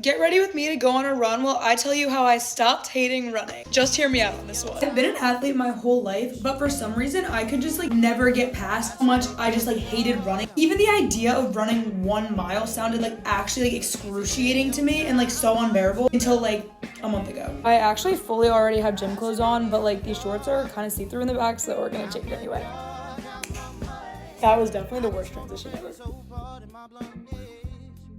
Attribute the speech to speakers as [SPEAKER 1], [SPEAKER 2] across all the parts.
[SPEAKER 1] Get ready with me to go on a run while I tell you how I stopped hating running. Just hear me out on this one. I've been an athlete my whole life, but for some reason I could just never get past how much I just hated running. Even the idea of running 1 mile sounded actually excruciating to me and so unbearable until a month ago. I actually fully already have gym clothes on, but these shorts are kind of see-through in the back, so we're gonna change anyway. That was definitely the worst transition ever.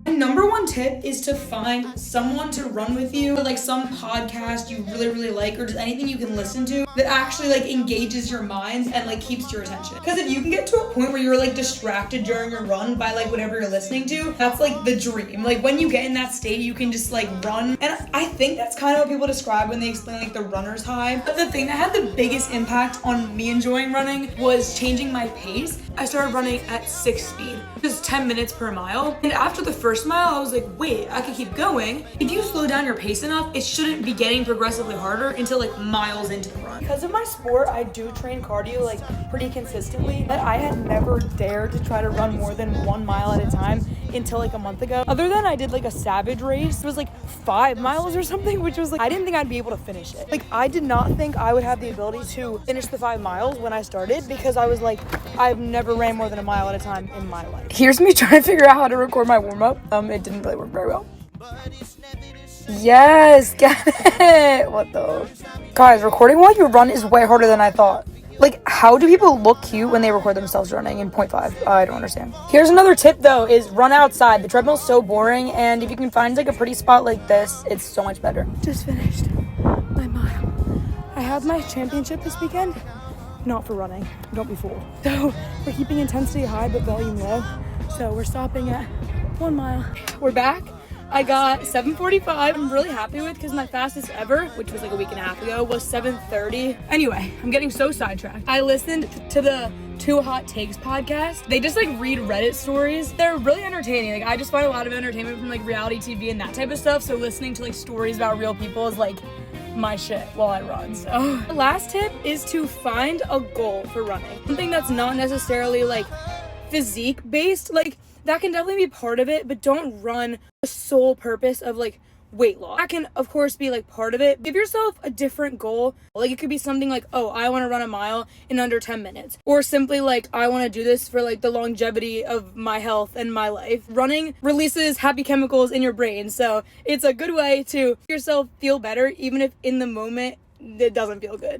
[SPEAKER 1] My number one tip is to find someone to run with you, some podcast you really like, or just anything you can listen to that actually engages your mind and keeps your attention. Because if you can get to a point where you're distracted during your run by whatever you're listening to, that's the dream. When you get in that state, you can just run. And I think that's kind of what people describe when they explain the runner's high. But the thing that had the biggest impact on me enjoying running was changing my pace. I started running at 6 speed, just 10 minutes per mile. And after the first mile, I was like, wait, I could keep going. If you slow down your pace enough, it shouldn't be getting progressively harder until miles into the run. Because of my sport, I do train cardio pretty consistently, but I had never dared to try to run more than 1 mile at a time until a month ago. Other than I did a savage race, it was 5 miles or something, which was I didn't think I'd be able to finish it. I did not think I would have the ability to finish the 5 miles when I started, because I was I've never ran more than a mile at a time in my life. Here's me trying to figure out how to record my warm-up. It didn't really work very well. Yes, get it. What the? Guys, recording while you run is way harder than I thought. How do people look cute when they record themselves running in 0.5? I don't understand. Here's another tip though, is run outside. The treadmill's so boring, and if you can find a pretty spot like this, it's so much better. Just finished my mile. I have my championship this weekend. Not for running, don't be fooled. So we're keeping intensity high but volume low. So we're stopping at 1 mile. We're back. I got 7:45. I'm really happy with, because my fastest ever, which was a week and a half ago, was 7:30. Anyway, I'm getting so sidetracked. I listened to the Two Hot Takes podcast. They just read Reddit stories. They're really entertaining. I just find a lot of entertainment from reality TV and that type of stuff. So listening to stories about real people is my shit while I run. So the last tip is to find a goal for running. Something that's not necessarily physique based. That can definitely be part of it, but don't run the sole purpose of weight loss. That can of course be part of it. Give yourself a different goal. It could be something oh, I want to run a mile in under 10 minutes. Or simply I want to do this for the longevity of my health and my life. Running releases happy chemicals in your brain, so it's a good way to make yourself feel better, even if in the moment it doesn't feel good.